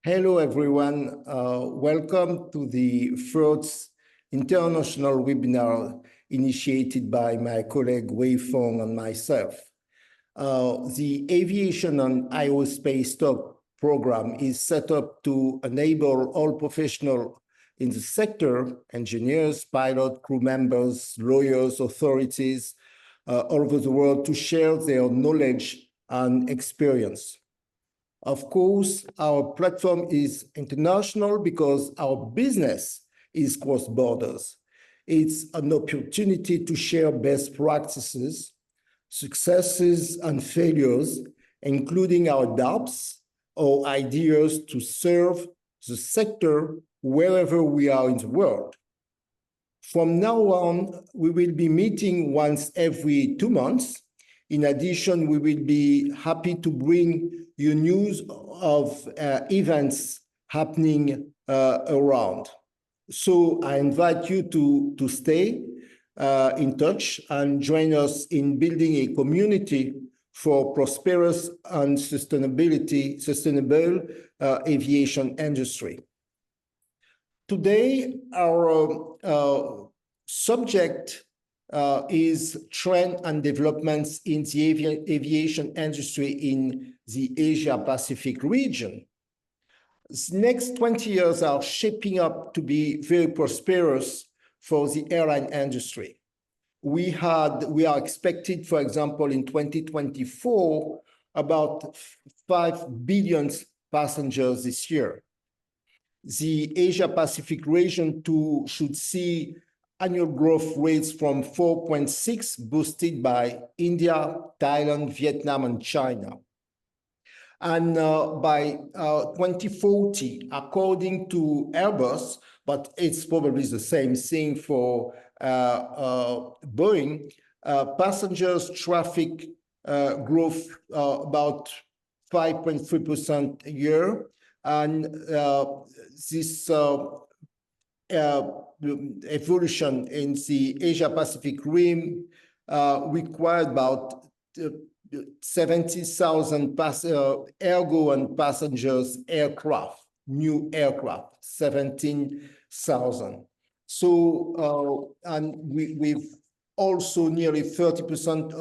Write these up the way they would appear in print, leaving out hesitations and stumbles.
Hello, everyone. Welcome to the first international webinar initiated by my colleague Wei Fong and myself. The Aviation and Aerospace Talk program is set up to enable all professionals in the sector, engineers, pilots, crew members, lawyers, authorities, all over the world to share their knowledge and experience. Of course, our platform is international because our business is cross borders. It's an opportunity to share best practices, successes, and failures, including our doubts or ideas to serve the sector wherever we are in the world. From now on, we will be meeting once every 2 months. In addition, we will be happy to bring you news of events happening around. So I invite you to stay in touch and join us in building a community for prosperous and sustainable aviation industry. Today, our subject is trend and developments in the aviation industry in the Asia-Pacific region. The next 20 years are shaping up to be very prosperous for the airline industry. We are expected, for example, in 2024, about 5 billion passengers this year. The Asia-Pacific region too should see annual growth rates from 4.6 boosted by India, Thailand, Vietnam, and China. And by 2040, according to Airbus, but it's probably the same thing for Boeing, passengers traffic growth about 5.3% a year. And this evolution in the Asia-Pacific rim required about 70,000 ergo and passengers aircraft, new aircraft, 17,000. So, and we've also nearly 30%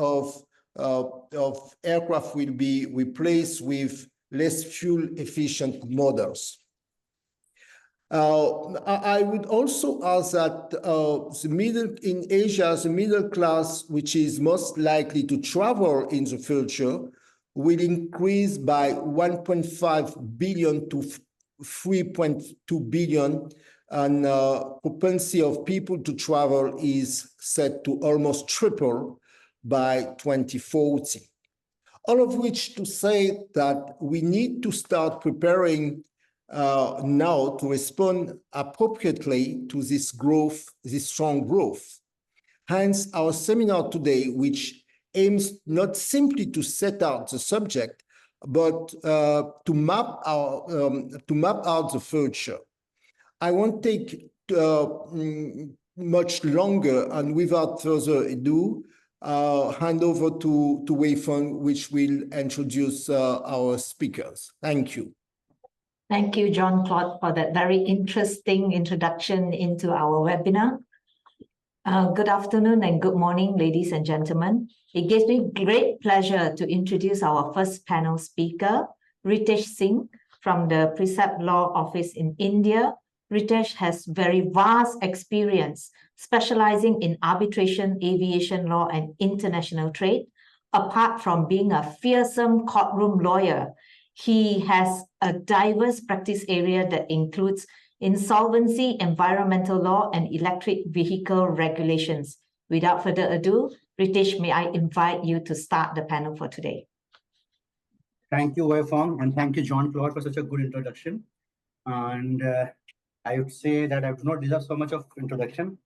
of aircraft will be replaced with less fuel efficient models. I would also ask that in Asia, the middle class, which is most likely to travel in the future, will increase by 1.5 billion to 3.2 billion, and propensity of people to travel is set to almost triple by 2040. All of which to say that we need to start preparing now to respond appropriately to this growth, this strong growth. Hence, our seminar today, which aims not simply to set out the subject, but to map out the future. I won't take much longer, and without further ado, hand over to Wei Fong, which will introduce our speakers. Thank you. Thank you, Jean-Claude, for that very interesting introduction into our webinar. Good afternoon and good morning, ladies and gentlemen. It gives me great pleasure to introduce our first panel speaker, Ritesh Singh from the Precept Law Office in India. Ritesh has very vast experience specializing in arbitration, aviation law, and international trade. Apart from being a fearsome courtroom lawyer, he has a diverse practice area that includes insolvency, environmental law, and electric vehicle regulations. Without further ado, Ritesh, may I invite you to start the panel for today. Thank you, Wei Fong, and thank you, Jean-Claude, for such a good introduction. And I would say that I do not deserve so much of introduction.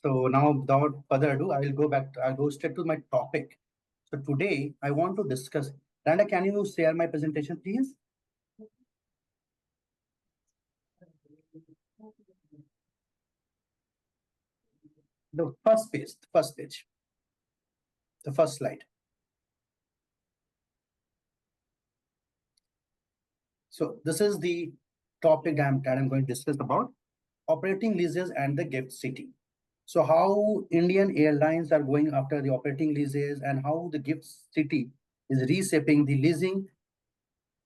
So now, without further ado, I'll go straight to my topic. So today, I want to discuss. Randa, can you share my presentation, please? The first page, the first slide. So this is the topic that I'm going to discuss about operating leases and the gift city. So how Indian Airlines are going after the operating leases and how the gift city is reshaping the leasing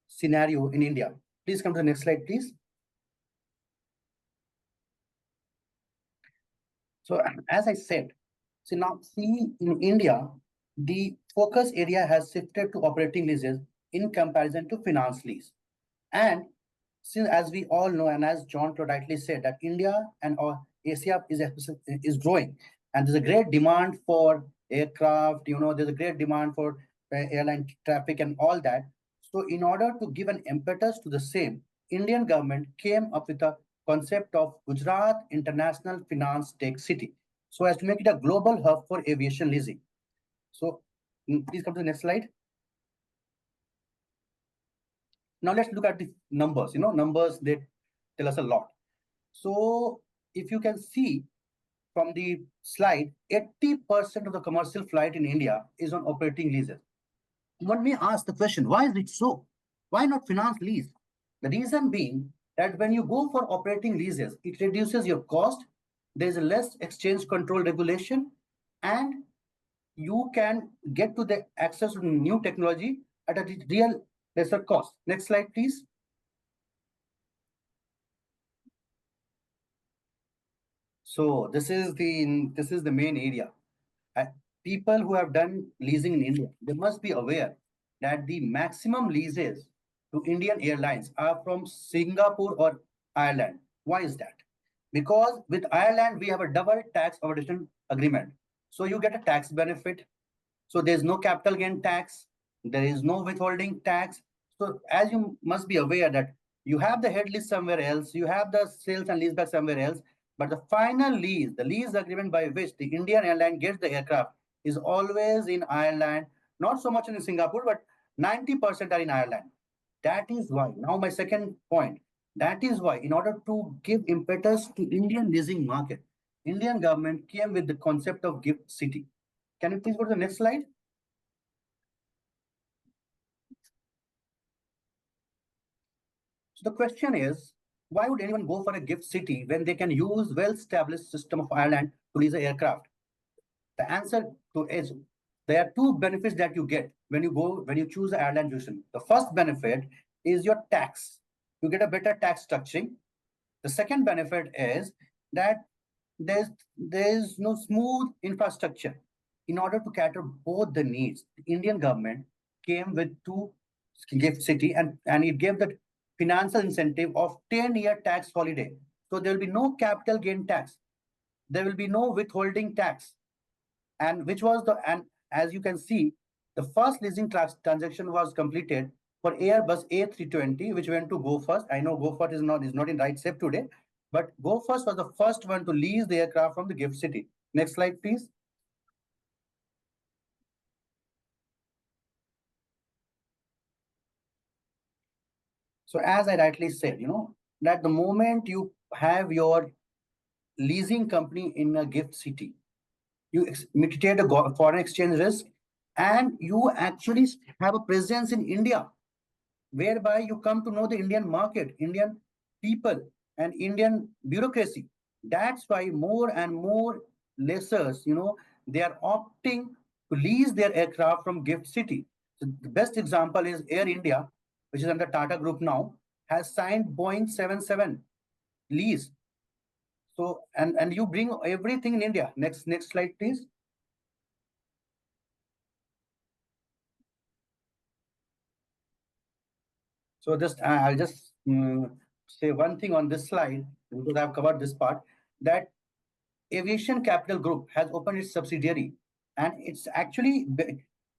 scenario in India. Please come to the next slide, please. So as I said, so now see in India, the focus area has shifted to operating leases in comparison to finance lease. And since as we all know, and as John rightly said, that India and Asia is growing, and there's a great demand for aircraft, there's a great demand for airline traffic and all that. So in order to give an impetus to the same, Indian government came up with a concept of Gujarat International Finance Tech City, so as to make it a global hub for aviation leasing. So please come to the next slide. Now let's look at the numbers. Numbers, they tell us a lot. So if you can see from the slide, 80% of the commercial flight in India is on operating leases. One may ask the question, why is it so? Why not finance lease? The reason being that when you go for operating leases, it reduces your cost, there's a less exchange control regulation, and you can get to the access to new technology at a real lesser cost. Next slide, please. So this is the main area. People who have done leasing in India, they must be aware that the maximum leases to Indian Airlines are from Singapore or Ireland. Why is that? Because with Ireland, we have a double tax avoidance agreement. So you get a tax benefit. So there's no capital gain tax. There is no withholding tax. So as you must be aware that you have the head lease somewhere else, you have the sales and leaseback somewhere else, but the final lease, the lease agreement by which the Indian airline gets the aircraft is always in Ireland, not so much in Singapore, but 90% are in Ireland. That is why, now my second point, that is why in order to give impetus to Indian leasing market, Indian government came with the concept of gift city. Can you please go to the next slide? So the question is, why would anyone go for a gift city when they can use well-established system of Ireland to lease an aircraft? The answer to is there are two benefits that you get when you choose the airline jurisdiction. The first benefit is your tax. You get a better tax structuring. The second benefit is that there's no smooth infrastructure. In order to cater both the needs, the Indian government came with two gift city and it gave the financial incentive of 10-year tax holiday. So there will be no capital gain tax. There will be no withholding tax. And as you can see, the first leasing transaction was completed for Airbus A320, which went to Go First. I know Go First is not in right shape today, but Go First was the first one to lease the aircraft from the gift city. Next slide, please. So as I rightly said, that the moment you have your leasing company in a gift city, you mitigate a foreign exchange risk, and you actually have a presence in India, whereby you come to know the Indian market, Indian people, and Indian bureaucracy. That's why more and more lessors, they are opting to lease their aircraft from gift city. So the best example is Air India, which is under Tata Group now, has signed Boeing 77 lease. So, and you bring everything in India. Next slide, please. So I'll just say one thing on this slide, because I've covered this part, that Aviation Capital Group has opened its subsidiary, and it's actually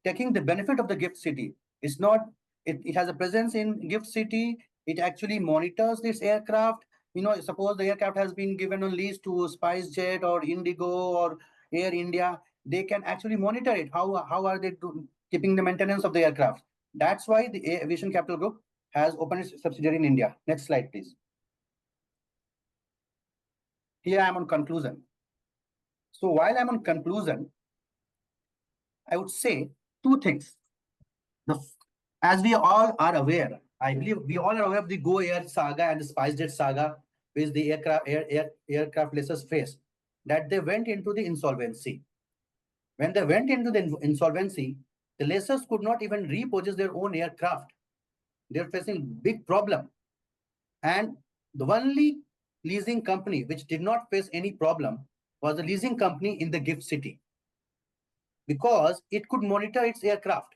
taking the benefit of the gift city. It's not, it has a presence in gift city. It actually monitors this aircraft. Suppose the aircraft has been given on lease to SpiceJet or Indigo or Air India, they can actually monitor it. How are they keeping the maintenance of the aircraft? That's why the Aviation Capital Group has opened its subsidiary in India. Next slide, please. Here I am on conclusion. So while I'm on conclusion, I would say two things. As we all are aware, I believe we all are aware of the Go Air saga and the SpiceJet saga, which the aircraft lessors faced, that they went into the insolvency. When they went into the insolvency, the lessors could not even repurchase their own aircraft. They're facing big problem. And the only leasing company which did not face any problem was the leasing company in the gift city, because it could monitor its aircraft.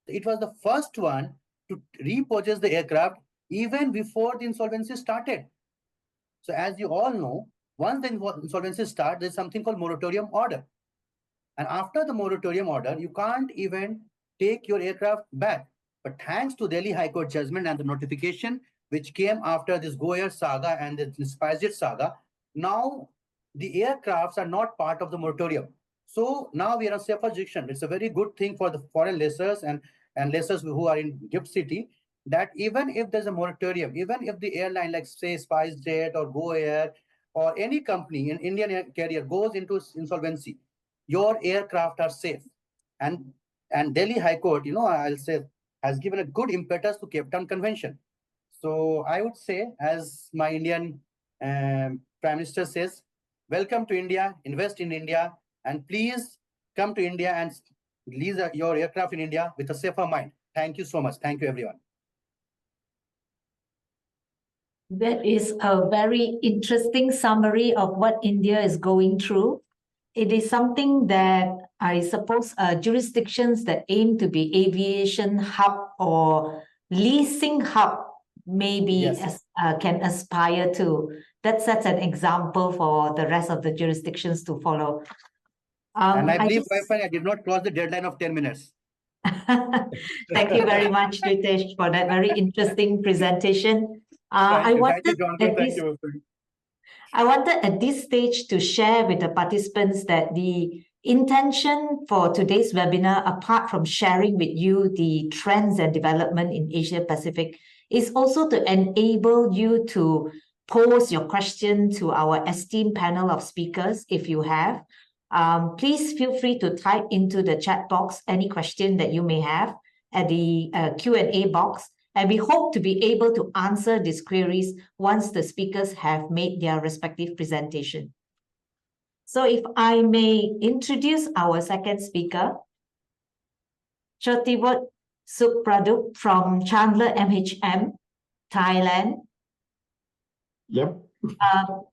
It was the first one to repurchase the aircraft even before the insolvency started. So as you all know, once the insolvency starts, there's something called moratorium order. And after the moratorium order, you can't even take your aircraft back. But thanks to Delhi High Court judgment and the notification which came after this Go Air saga and the SpiceJet saga, now the aircrafts are not part of the moratorium. So now we are a safer jurisdiction. It's a very good thing for the foreign lessors and lessors who are in gift city, that even if there's a moratorium, even if the airline like say SpiceJet or Go Air or any company, an Indian air carrier goes into insolvency, your aircraft are safe. And Delhi High Court, I'll say, has given a good impetus to Cape Town Convention. So I would say, as my Indian Prime Minister says, welcome to India, invest in India, and please come to India and lease your aircraft in India with a safer mind. Thank you so much. Thank you, everyone. That is a very interesting summary of what India is going through. It is something that I suppose jurisdictions that aim to be aviation hub or leasing hub maybe Yes. Can aspire to. That sets an example for the rest of the jurisdictions to follow. And I believe I did not cross the deadline of 10 minutes. Thank you very much, Ritesh, for that very interesting presentation. Thank you, John. I wanted at this stage to share with the participants that the intention for today's webinar, apart from sharing with you the trends and development in Asia Pacific, is also to enable you to pose your question to our esteemed panel of speakers if you have. Please feel free to type into the chat box any question that you may have at the Q&A box. And we hope to be able to answer these queries once the speakers have made their respective presentation. So if I may introduce our second speaker, Chotiwut Supraduk from Chandler MHM, Thailand. Yep.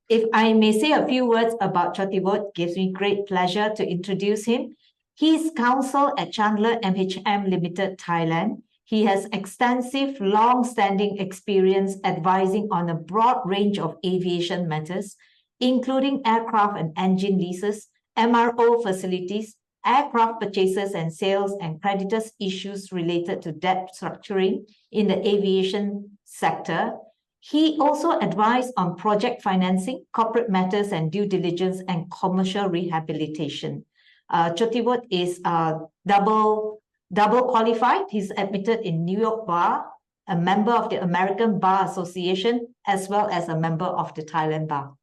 If I may say a few words about Chotiwut, gives me great pleasure to introduce him. He is counsel at Chandler MHM Limited, Thailand. He has extensive, long-standing experience advising on a broad range of aviation matters, including aircraft and engine leases, MRO facilities, aircraft purchases and sales, and creditors' issues related to debt structuring in the aviation sector. He also advised on project financing, corporate matters and due diligence, and commercial rehabilitation. Chotiwut is double qualified. He's admitted in New York Bar, a member of the American Bar Association, as well as a member of the Thailand Bar.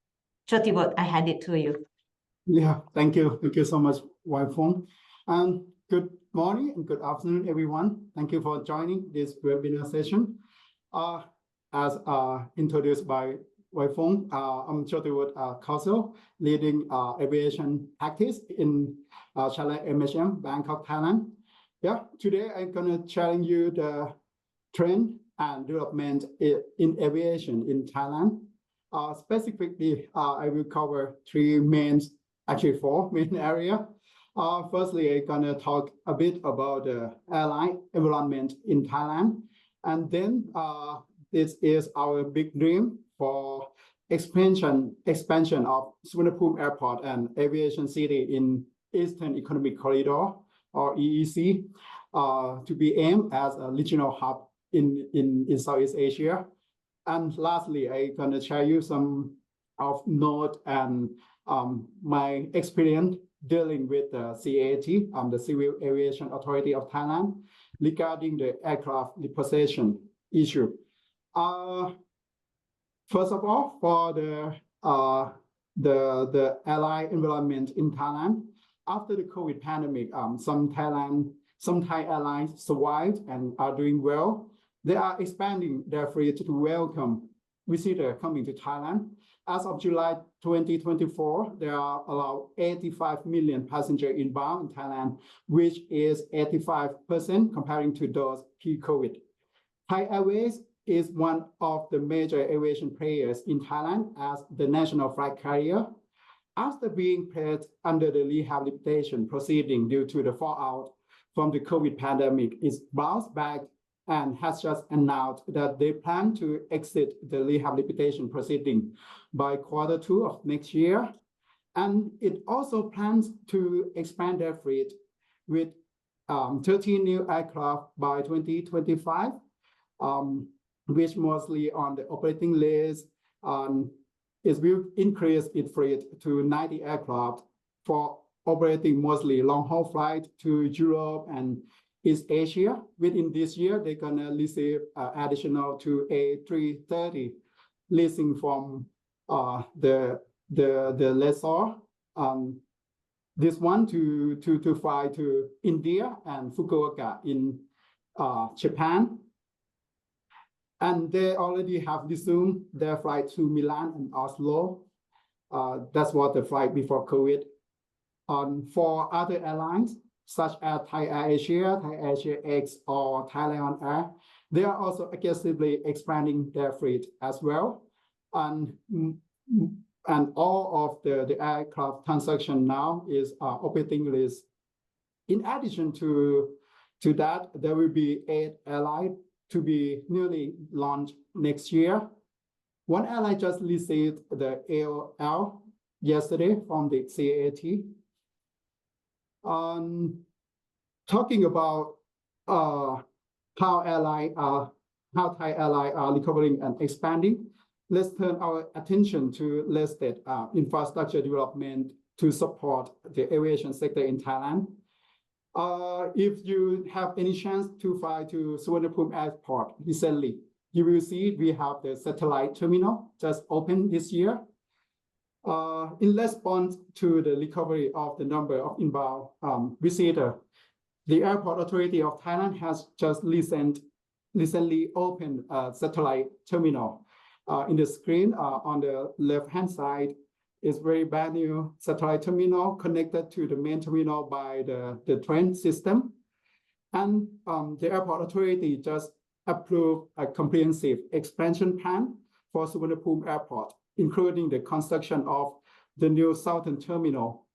Chotiwut, I hand it to you. Yeah, thank you. Thank you so much, Wai Fong. And good morning and good afternoon, everyone. Thank you for joining this webinar session. As introduced by Wai Fong, I'm Chotiwut counsel, leading aviation practice in Chandler MHM, Bangkok, Thailand. Yeah, today I'm gonna challenge you the trend and development in aviation in Thailand. Specifically, I will cover four main areas. Firstly, I'm gonna talk a bit about the airline environment in Thailand. And then this is our big dream for expansion of Suvarnabhumi Airport and Aviation City in Eastern Economic Corridor, or EEC, to be aimed as a regional hub in Southeast Asia. And lastly, I'm going to share you some of note and my experience dealing with the CAAT, the Civil Aviation Authority of Thailand, regarding the aircraft repossession issue. First of all, for the airline environment in Thailand, after the COVID pandemic, some Thai airlines survived and are doing well. They are expanding their fleet to welcome visitors coming to Thailand. As of July 2024, there are about 85 million passengers inbound in Thailand, which is 85% comparing to those pre-COVID. Thai Airways is one of the major aviation players in Thailand as the national flight carrier. After being placed under the rehabilitation proceeding due to the fallout from the COVID pandemic, is bounced back and has just announced that they plan to exit the rehabilitation proceeding by Q2 of next year. And it also plans to expand their fleet with 13 new aircraft by 2025, which mostly on the operating list. It will increase its fleet to 90 aircraft for operating mostly long-haul flight to Europe and East Asia. Within this year, they're gonna receive additional to A330 leasing from the lessor. This one to fly to India and Fukuoka in Japan. And they already have resumed their flight to Milan and Oslo. That's what the flight before COVID. For other airlines, such as Thai Air Asia, Thai Asia X, or Thailand Air, they are also aggressively expanding their fleet as well. And all of the aircraft transaction now is operating list. In addition to that, there will be 8 airlines to be newly launched next year. One airline just received the AOL yesterday from the CAAT. Talking about how Thai airlines are recovering and expanding, let's turn our attention to listed infrastructure development to support the aviation sector in Thailand. If you have any chance to fly to Suvarnabhumi Airport recently, you will see we have the satellite terminal just opened this year. In response to the recovery of the number of inbound visitors, the Airport Authority of Thailand has just recently opened a satellite terminal. In the screen on the left-hand side is very brand new satellite terminal connected to the main terminal by the train system. And the Airport Authority just approved a comprehensive expansion plan for Suvarnabhumi Airport, including the construction of the new southern terminal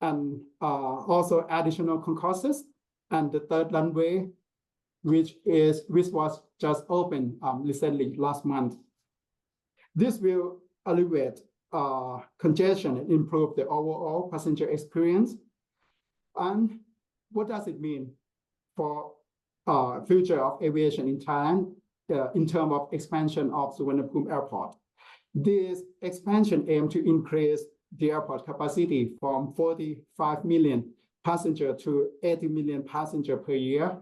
and also additional concourses and the third runway, which was just opened recently last month. This will alleviate congestion and improve the overall passenger experience. And what does it mean for future of aviation in Thailand in terms of expansion of Suvarnabhumi Airport? This expansion aims to increase the airport capacity from 45 million passengers to 80 million passengers per year.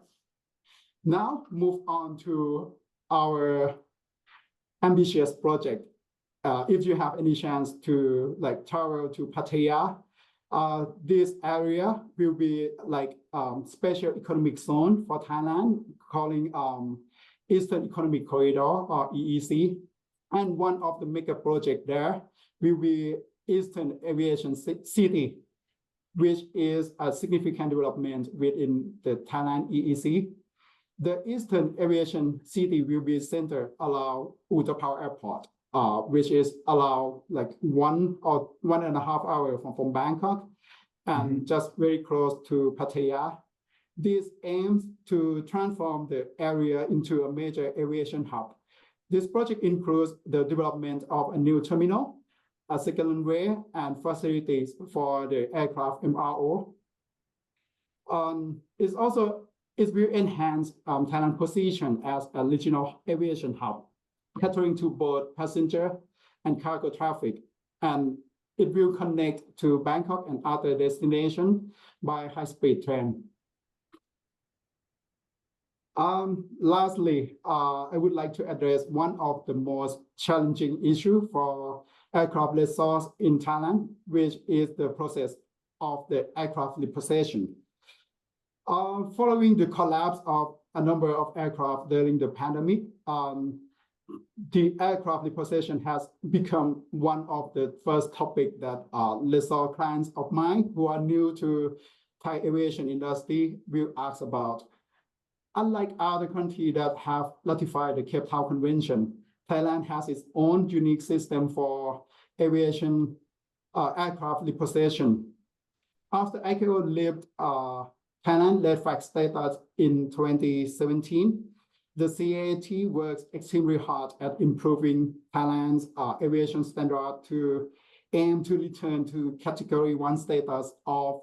Now move on to our ambitious project. If you have any chance to travel to Pattaya, this area will be special economic zone for Thailand, calling Eastern Economic Corridor or EEC. And one of the mega projects there will be Eastern Aviation City, which is a significant development within the Thailand EEC. The Eastern Aviation City will be centered around Utapao Airport, which is around 1 or 1.5 hours from Bangkok, and just very close to Pattaya. This aims to transform the area into a major aviation hub. This project includes the development of a new terminal, a second runway, and facilities for the aircraft MRO. It will enhance Thailand's position as a regional aviation hub, catering to both passenger and cargo traffic, and it will connect to Bangkok and other destinations by high-speed train. Lastly, I would like to address one of the most challenging issues for aircraft lessors in Thailand, which is the process of the aircraft repossession. Following the collapse of a number of aircraft during the pandemic, the aircraft repossession has become one of the first topic that lessor clients of mine who are new to Thai aviation industry will ask about. Unlike other countries that have ratified the Cape Town Convention, Thailand has its own unique system for aviation aircraft repossession. After ICAO left Thailand red flag status in 2017, the CAT works extremely hard at improving Thailand's aviation standard to aim to return to Category 1 status of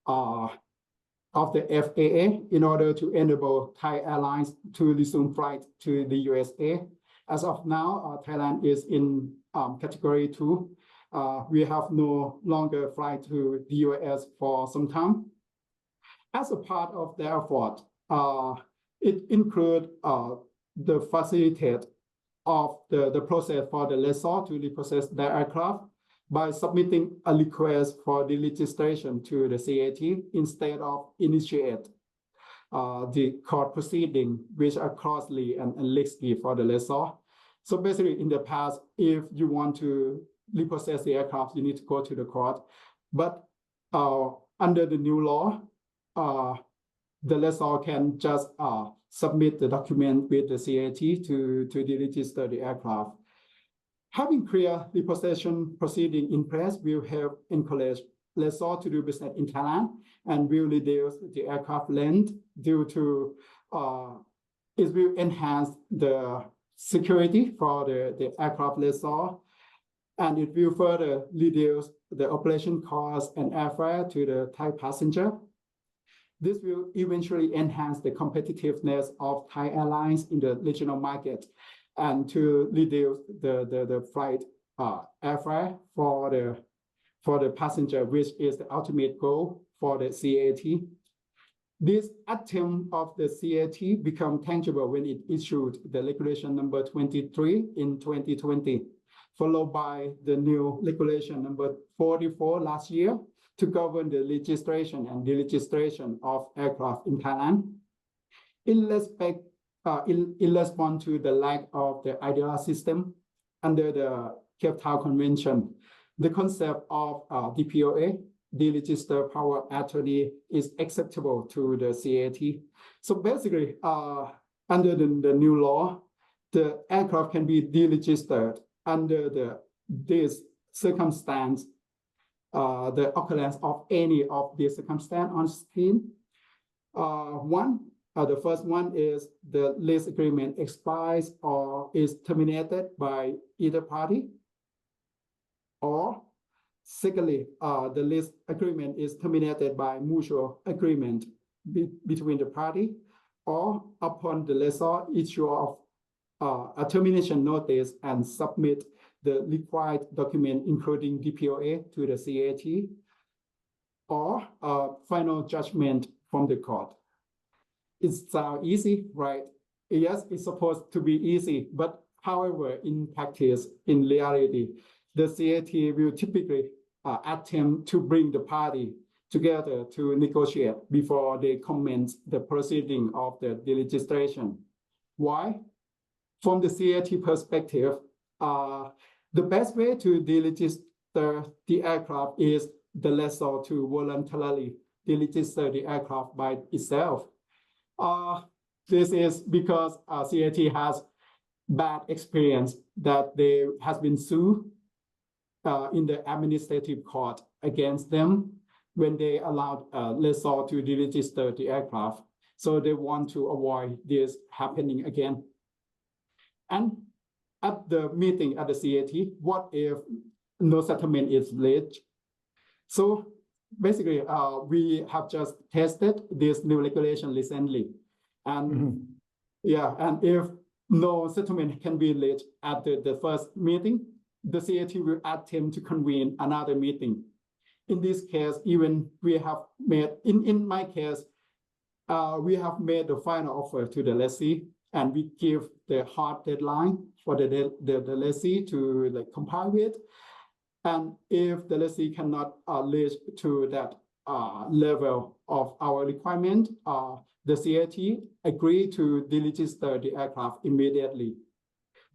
the FAA in order to enable Thai airlines to resume flight to the USA. As of now, Thailand is in Category 2. We have no longer flight to the US for some time. As a part of the effort, it includes the facilitate of the process for the lessor to repossess their aircraft by submitting a request for the registration to the CAT instead of initiate the court proceeding, which are costly and risky for the lessor. So basically, in the past, if you want to repossess the aircraft, you need to go to the court. But under the new law, the lessor can just submit the document with the CAT to deregister the aircraft. Having clear repossession proceeding in place will help encourage lessor to do business in Thailand and will reduce the aircraft length due to it will enhance the security for the aircraft lessor, and it will further reduce the operation costs and airfare to the Thai passenger. This will eventually enhance the competitiveness of Thai airlines in the regional market and to reduce the flight airfare for the passenger, which is the ultimate goal for the CAT. This attempt of the CAT become tangible when it issued the regulation number 23 in 2020, followed by the new regulation number 44 last year to govern the registration and deregistration of aircraft in Thailand. In response to the lack of the ideal system under the Cape Town Convention, the concept of DPOA, deregister power attorney, is acceptable to the CAT. So basically, under the new law, the aircraft can be deregistered under this circumstance, the occurrence of any of these circumstances on screen. The first one is the lease agreement expires or is terminated by either party. Or secondly, the lease agreement is terminated by mutual agreement between the party, or upon the lessor issue of a termination notice and submit the required document, including DPOA, to the CAT, or final judgment from the court. It sounds easy, right? Yes, it's supposed to be easy, but however, in practice, in reality, the CAT will typically attempt to bring the party together to negotiate before they commence the proceeding of the deregistration. Why? From the CAT perspective, the best way to deregister the aircraft is the lessor to voluntarily deregister the aircraft by itself. This is because CAT has bad experience that they has been sued in the administrative court against them when they allowed lessor to deregister the aircraft. So they want to avoid this happening again. And at the meeting at the CAT, what if no settlement is reached? So basically, we have just tested this new regulation recently. And and if no settlement can be reached at the first meeting, the CAT will attempt to convene another meeting. In this case, even we have made, in my case, we have made the final offer to the lessee, and we give the hard deadline for the lessee to comply with. And if the lessee cannot reach to that level of our requirement, the CAT agreed to deregister the aircraft immediately.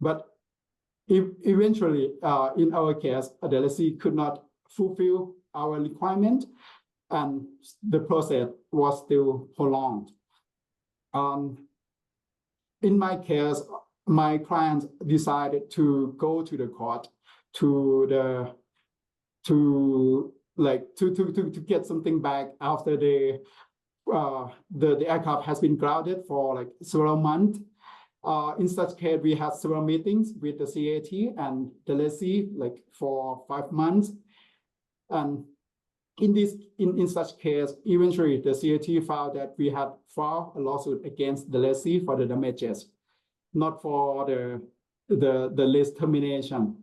But eventually, in our case, the lessee could not fulfill our requirement, and the process was still prolonged. In my case, my client decided to go to the court to get something back after the aircraft has been grounded for like several months. In such case, we had several meetings with the CAT and the lessee like for 5 months. And in such case, eventually the CAT found that we had filed a lawsuit against the lessee for the damages, not for the lease termination.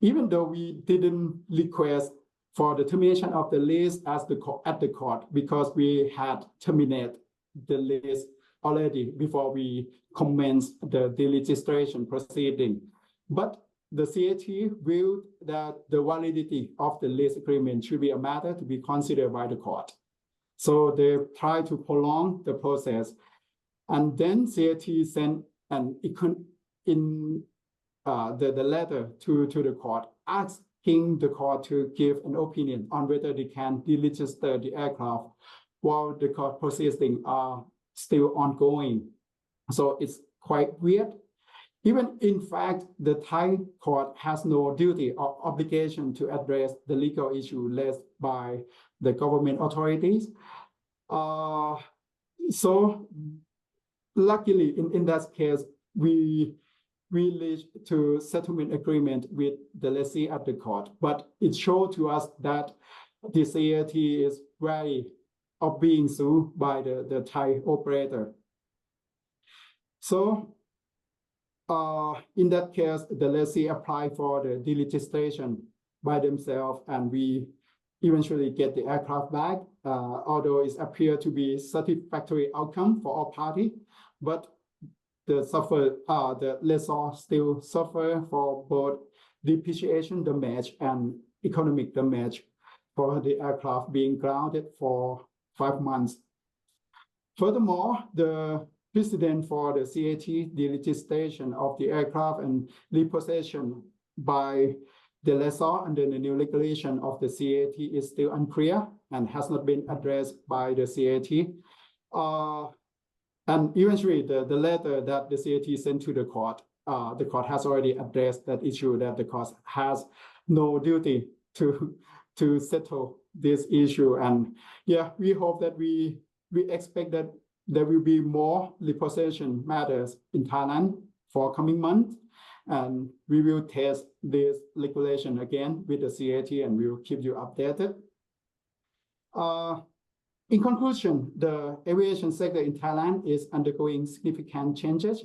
Even though we didn't request for the termination of the lease at the court, because we had terminated the lease already before we commenced the deregistration proceeding. But the CAT ruled that the validity of the lease agreement should be a matter to be considered by the court. So they tried to prolong the process. And then CAT sent the letter to the court, asking the court to give an opinion on whether they can deregister the aircraft while the court proceedings are still ongoing. So it's quite weird. Even in fact, the Thai court has no duty or obligation to address the legal issue raised by the government authorities. So luckily, in that case, we reached to settlement agreement with the lessee at the court, but it showed to us that the CAT is wary of being sued by the Thai operator. So in that case, the lessee applied for the deregistration by themselves, and we eventually get the aircraft back, although it appeared to be satisfactory outcome for all parties, but the lessor still suffer for both depreciation damage and economic damage for the aircraft being grounded for 5 months. Furthermore, the precedent for the CAT deregistration of the aircraft and repossession by the lessor under the new regulation of the CAT is still unclear and has not been addressed by the CAT. And eventually, the letter that the CAT sent to the court has already addressed that issue, that the court has no duty to settle this issue. And yeah, we hope that we expect that there will be more repossession matters in Thailand for coming months, and we will test this regulation again with the CAT, and we will keep you updated. In conclusion, the aviation sector in Thailand is undergoing significant changes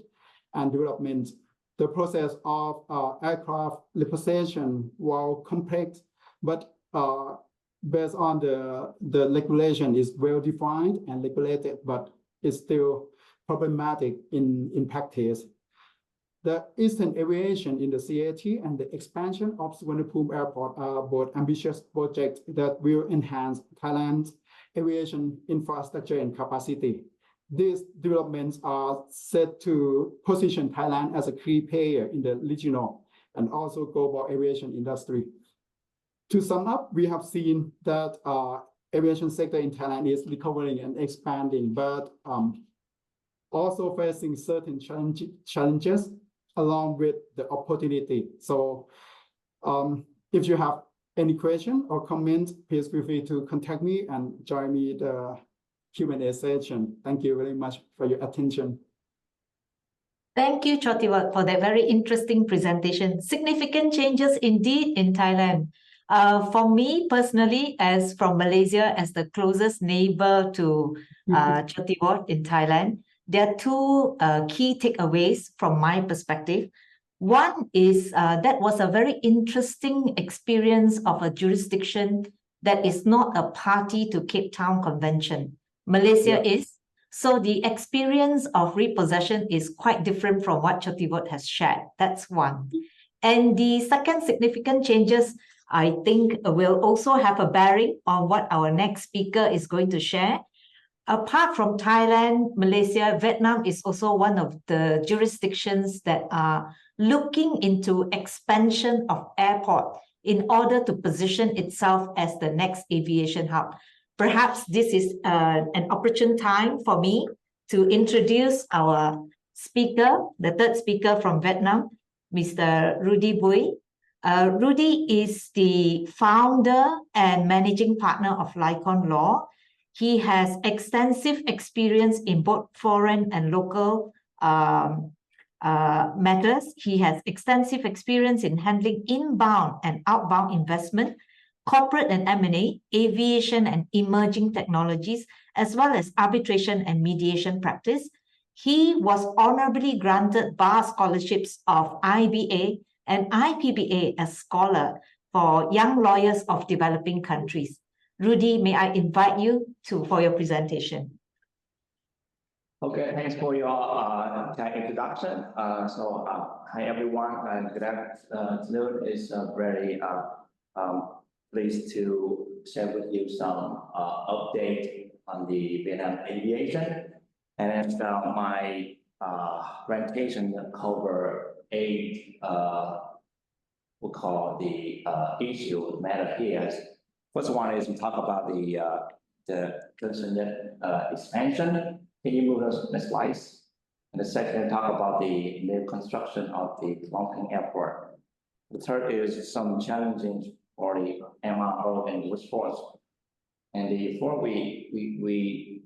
and developments. The process of aircraft repossession, while complex, but based on the regulation, is well defined and regulated, but is still problematic in practice. The Eastern Aviation in the CAT and the expansion of Suvarnabhumi Airport are both ambitious projects that will enhance Thailand's aviation infrastructure and capacity. These developments are set to position Thailand as a key player in the regional and also global aviation industry. To sum up, we have seen that aviation sector in Thailand is recovering and expanding, but also facing certain challenges along with the opportunity. So if you have any question or comment, please feel free to contact me and join me in the Q&A session. Thank you very much for your attention. Thank you, Chotivat, for that very interesting presentation. Significant changes indeed in Thailand. For me personally, as from Malaysia, as the closest neighbor to Chotivat in Thailand, there are two key takeaways from my perspective. One is that was a very interesting experience of a jurisdiction that is not a party to Cape Town Convention. Malaysia is. So the experience of repossession is quite different from what Chotivat has shared. That's one. And the second significant changes I think will also have a bearing on what our next speaker is going to share. Apart from Thailand, Malaysia, Vietnam is also one of the jurisdictions that are looking into expansion of airport in order to position itself as the next aviation hub. Perhaps this is an opportune time for me to introduce our speaker, the third speaker from Vietnam, Mr. Rudy Bui. Rudy is the founder and managing partner of Lycon Law. He has extensive experience in both foreign and local matters. He has extensive experience in handling inbound and outbound investment, corporate and M&A, aviation and emerging technologies, as well as arbitration and mediation practice. He was honorably granted bar scholarships of IBA and IPBA as scholar for young lawyers of developing countries. Rudy, may I invite you for your presentation? Okay, thanks for your kind introduction. Hi everyone, and good afternoon. It's very pleased to share with you some update on the Vietnam aviation. And my presentation cover 8 we call the issue matter here. First one is we talk about the expansion. Can you move those next slides? And the second, talk about the new construction of the Long Thanh Airport. The third is some challenges for the MRO and workforce. And the fourth, we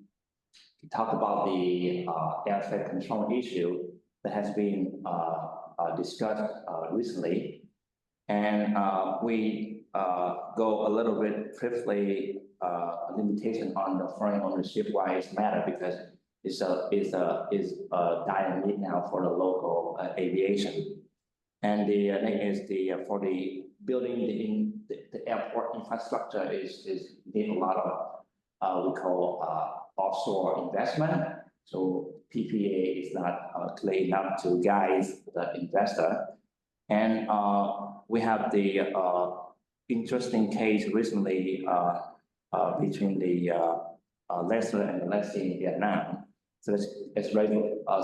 talk about the air traffic control issue that has been discussed recently. And we go a little bit briefly limitation on the foreign ownership wise matter because is a dire need now for the local aviation. And the next is for the building the airport infrastructure is need a lot of we call offshore investment. So PPA is not clear enough to guide the investor. And we have the interesting case recently between the lessor and the lessee in Vietnam. So it's raised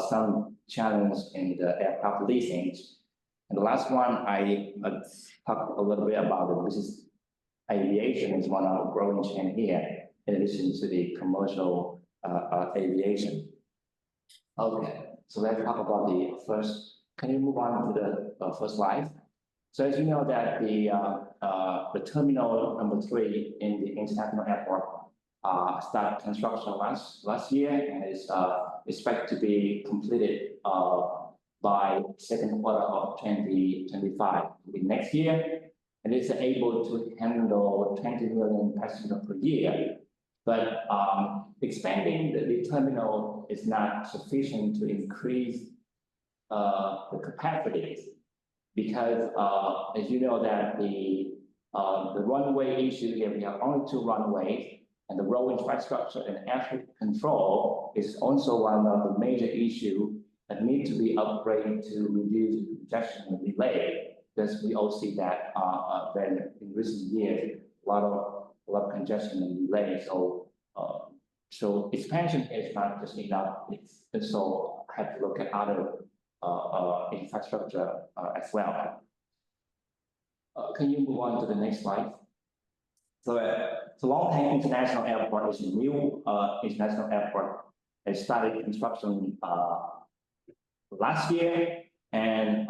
some challenge in the aircraft leasing. And the last one I talked a little bit about the business aviation is one of the growing chain here, in addition to the commercial aviation. Okay, so let's talk about the first. Can you move on to the first slide? So as you know that the terminal number 3 in the international airport started construction last year and is expected to be completed by second quarter of 2025, next year, and it's able to handle 20 million passengers per year. But expanding the terminal is not sufficient to increase the capacities because as you know that the runway issue here, we have only 2 runways. And the road infrastructure and air traffic control is also one of the major issues that need to be upgraded to reduce congestion and delay. Because we all see that then in recent years, a lot of congestion and delay. So expansion is not just enough. It's also have to look at other infrastructure as well. Can you move on to the next slide? So Long Thanh International Airport is a new international airport. It started construction last year, and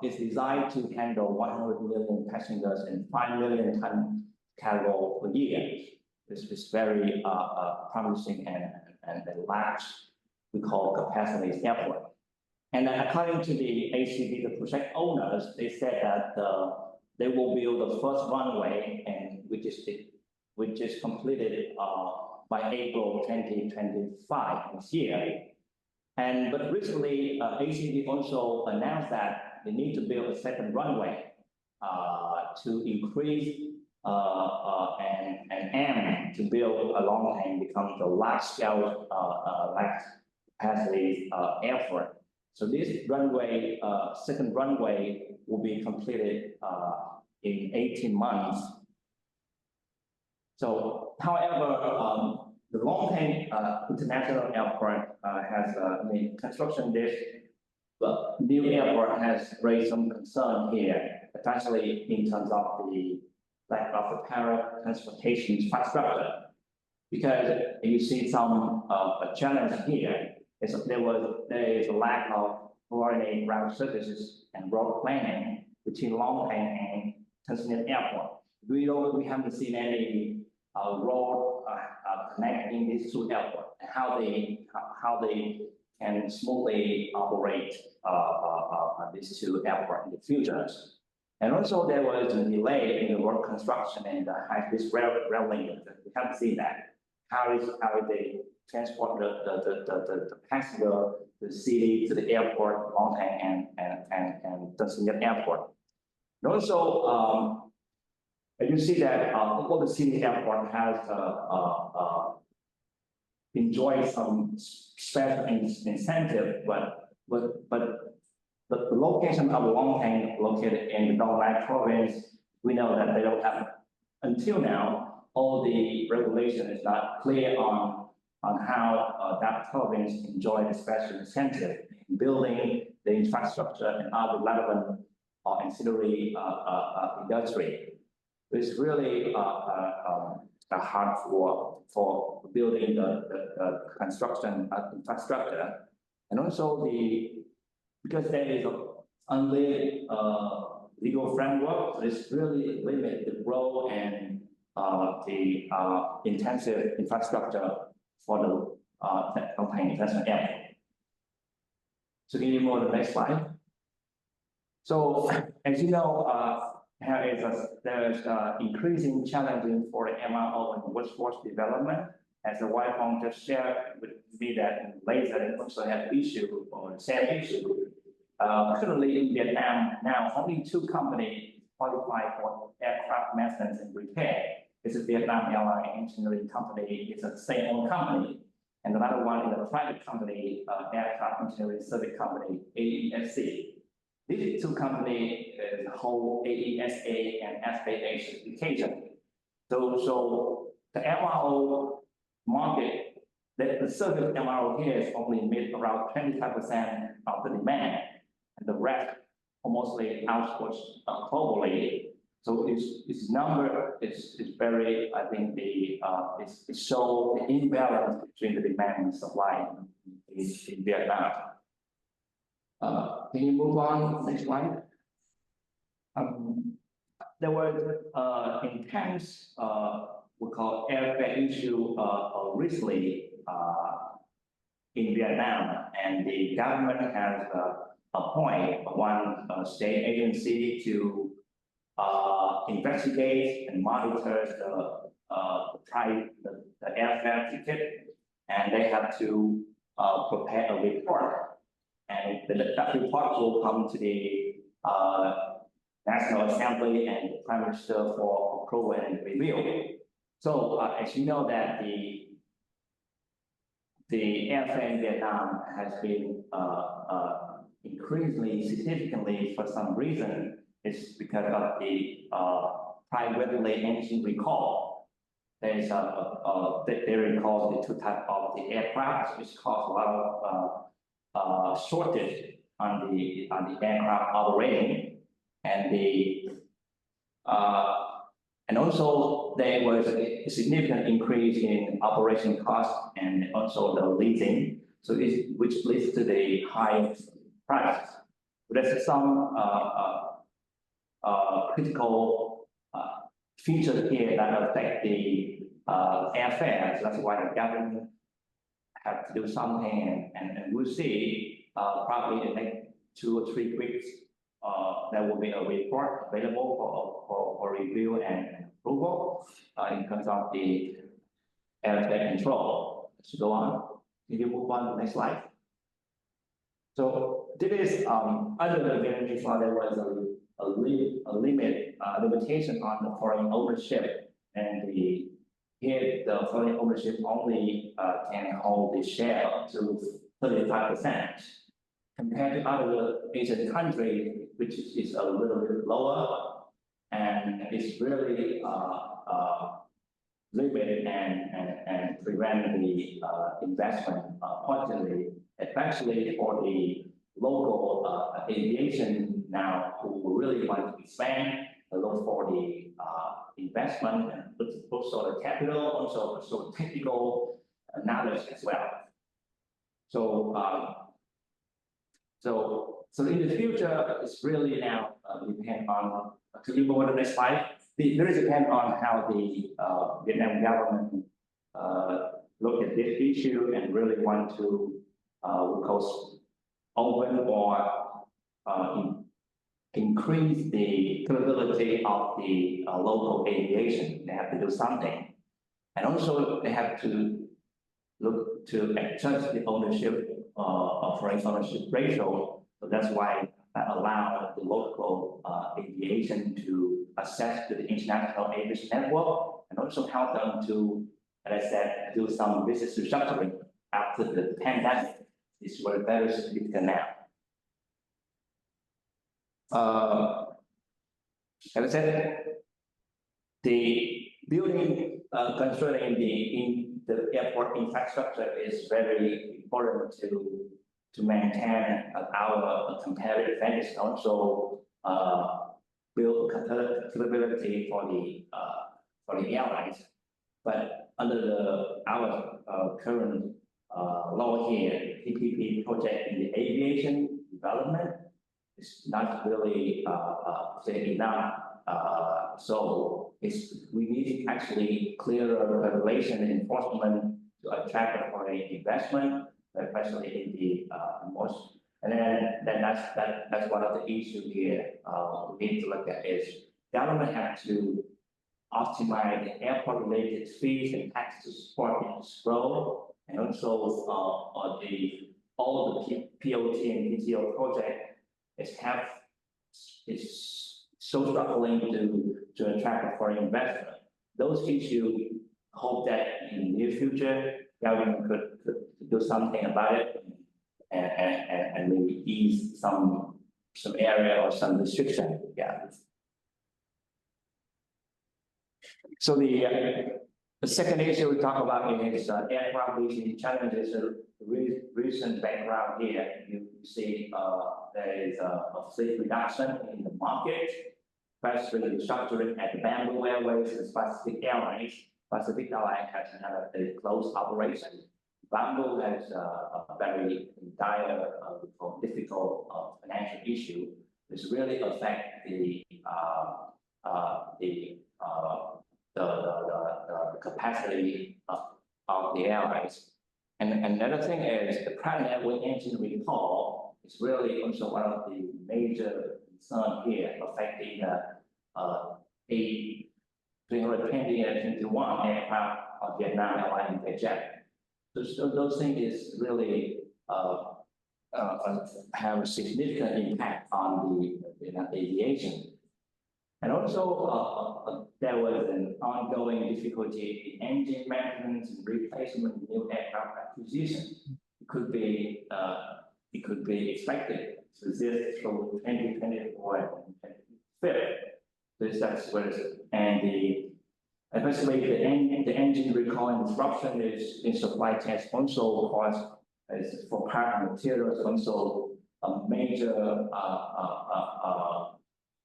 it's designed to handle 100 million passengers and 5 million ton cargo per year. This is very promising and large, we call capacity airport. And according to the ACB, the project owners, they said that they will build the first runway, and which is completed by April 2025 this year. But recently, ACB also announced that they need to build a second runway to increase and aim to build a Long Thanh become the large-scale, large capacity airport. So this runway, second runway, will be completed in 18 months. So, however, the Long-Thanh International Airport has construction this, but new airport has raised some concern here, especially in terms of the lack of the transportation infrastructure. Because you see some challenge here is there is a lack of coordinated route services and road planning between Long-Thanh and Tanzania Airport. We haven't seen any road connecting these two airports and how they can smoothly operate these two airports in the future. And also there was a delay in the road construction and the high-speed rail link. We haven't seen that. How they transport the passenger, the city to the airport, Long-Thanh and Tanzania Airport. And also, you see that all the city airport has enjoyed some special incentive, but the location of Long-Thanh located in the North province, we know that they don't have until now. All the regulation is not clear on how that province enjoy the special incentive in building the infrastructure and other relevant ancillary industry. It's really hard for building the construction infrastructure, and also because there is an unlimited legal framework, it's really limit the growth and the intensive infrastructure for the Long-Thanh International Airport. So can you move to the next slide? So as you know, there's increasing challenging for the MRO and workforce development. As the Wai-Fong just shared with me that in Malaysia also have issue or the same issue. Currently in Vietnam now, only 2 companies qualify for aircraft maintenance and repair. It's a Vietnam Airline Engineering Company. It's a state-owned company, and another one is a private company, Aircraft Engineering Service Company, AESC. These 2 companies hold AESA and FAA certification. So the MRO market, the service MRO here is only meet around 25% of the demand, and the rest almost outsourced globally. So its number is very, I think it shows the imbalance between the demand and supply in Vietnam. Can you move on next slide? There was intense we call airfare issue recently in Vietnam, and the government has appointed one state agency to investigate and monitor the airfare ticket, and they have to prepare a report, and that report will come to the National Assembly and the Prime Minister for approval and review. So as you know that the airfare in Vietnam has been increasingly significantly for some reason. It's because of the privately engine recall. There is they recall the 2 types of the aircraft, which cause a lot of shortage on the aircraft operating, and also there was a significant increase in operation costs and also the leasing, so which leads to the high price. There's some critical features here that affect the airfares. That's why the government have to do something, and we'll see probably in the next 2 or 3 weeks there will be a report available for review and approval in terms of the airfare control. Let's go on. Can you move on to the next slide? So this is under the Vietnamese law, there was a limitation on the foreign ownership, and here the foreign ownership only can hold the share up to 35%, compared to other Asian countries, which is a little bit lower. and it's really limit and prevent the investment pointedly, especially for the local aviation now who really want to expand, look for the investment and also the capital, also technical knowledge as well. So so in the future, it's really now depend on. Could you go to the next slide? There is depend on how the Vietnam government look at this issue and really want to open or increase the capability of the local aviation. They have to do something, and also they have to look to adjust the ownership foreign ownership ratio. So that's why that allow the local aviation to access to the international aviation network, and also help them to, as I said, do some business restructuring after the pandemic. It's very, very significant now. As I said, the building concerning the airport infrastructure is very important to maintain our competitive advantage, also build capability for the airlines. But under our current law here, PPP project in the aviation development is not really enough. So we need actually clearer regulation and enforcement to attract foreign investment, especially in the most. And then that's one of the issues here we need to look at is government have to optimize the airport-related fees and taxes to support its growth, and also all the POT and PTO project is so struggling to attract foreign investment. Those issues, hope that in the near future government could do something about it and maybe ease some area or some restriction. Yeah. So the second issue we talk about is aircraft leasing challenges. Recent background here, you see there is a fleet reduction in the market, especially restructuring at the Bamboo Airways and Pacific Airlines. Pacific Airlines has another closed operation. Bamboo has a very dire, difficult financial issue, which really affect the capacity of the airlines. And another thing is the private airway engine recall is really also one of the major concerns here, affecting A320 and 21 aircraft of Vietnam Airlines and Vietjet. So those things is really have a significant impact on the aviation. And also, there was an ongoing difficulty in engine maintenance and replacement of new aircraft acquisition. It could be expected to exist through 2024 and 2025. So that's where and especially the engine recall and disruption is in supply chains also cause for part materials also a major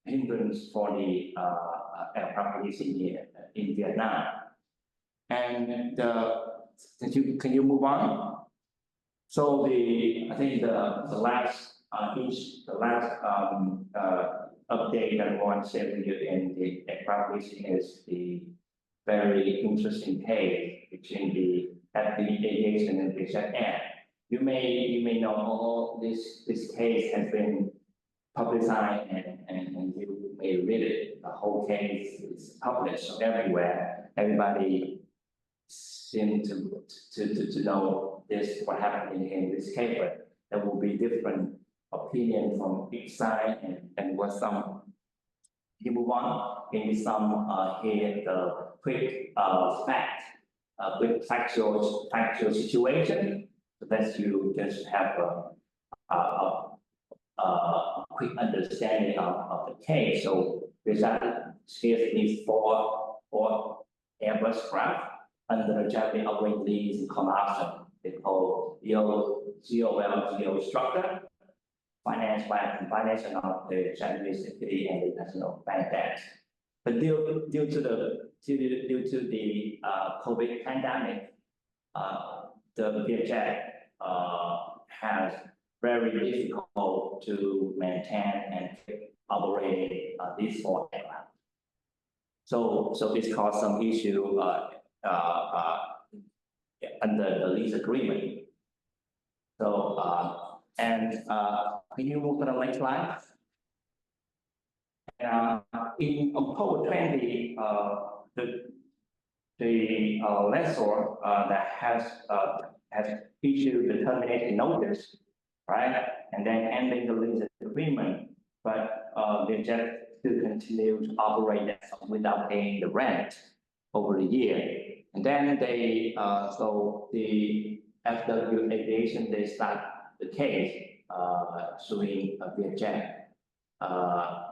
hindrance for the aircraft leasing here in Vietnam. And can you move on? So I think the last update that I want to share with you in the aircraft leasing is the very interesting case between the Aviation and Vietjet Air. You may know this case has been publicized and you may read it. The whole case is published everywhere. Everybody seems to know what happened in this case, but there will be different opinion from each side and what some. You move on. Maybe some here the quick factual situation. So that you just have a quick understanding of the case. So Vietjet seriously four Airbus craft under the Japanese operating lease in collaboration. They call GOL structure, financed by a combination of the Japanese equity and the national bank debt. But due to the COVID pandemic, the Vietjet has very difficult to maintain and operate these four aircraft. So this caused some issue under the lease agreement. So can you move to the next slide? In October 20, the lessor that has issued the termination notice, right, and then ending the lease agreement, but they just still continue to operate without paying the rent over the year. And then they so the FW Aviation, they start the case suing Vietjet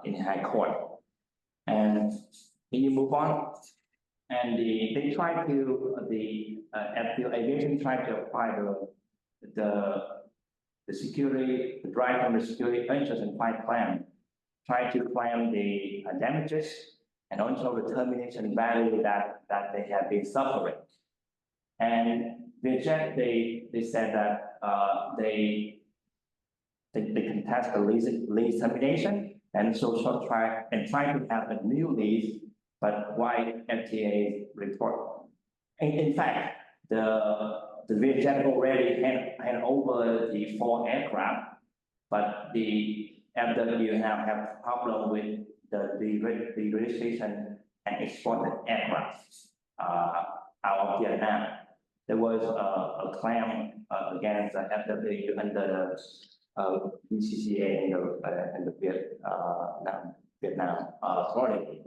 in High Court. And can you move on? And they tried to FW Aviation tried to apply the security, the right on the security interest and fight claim, try to claim the damages and also the termination value that they have been suffering. And Vietjet, they said that they contest the lease termination and so try to have a new lease, but why FTA report? In fact, the Vietjet already hand over the 4 aircraft, but the FW have problem with the registration and exported aircraft out of Vietnam. There was a claim against the FW under the BCCA and the Vietnam authority.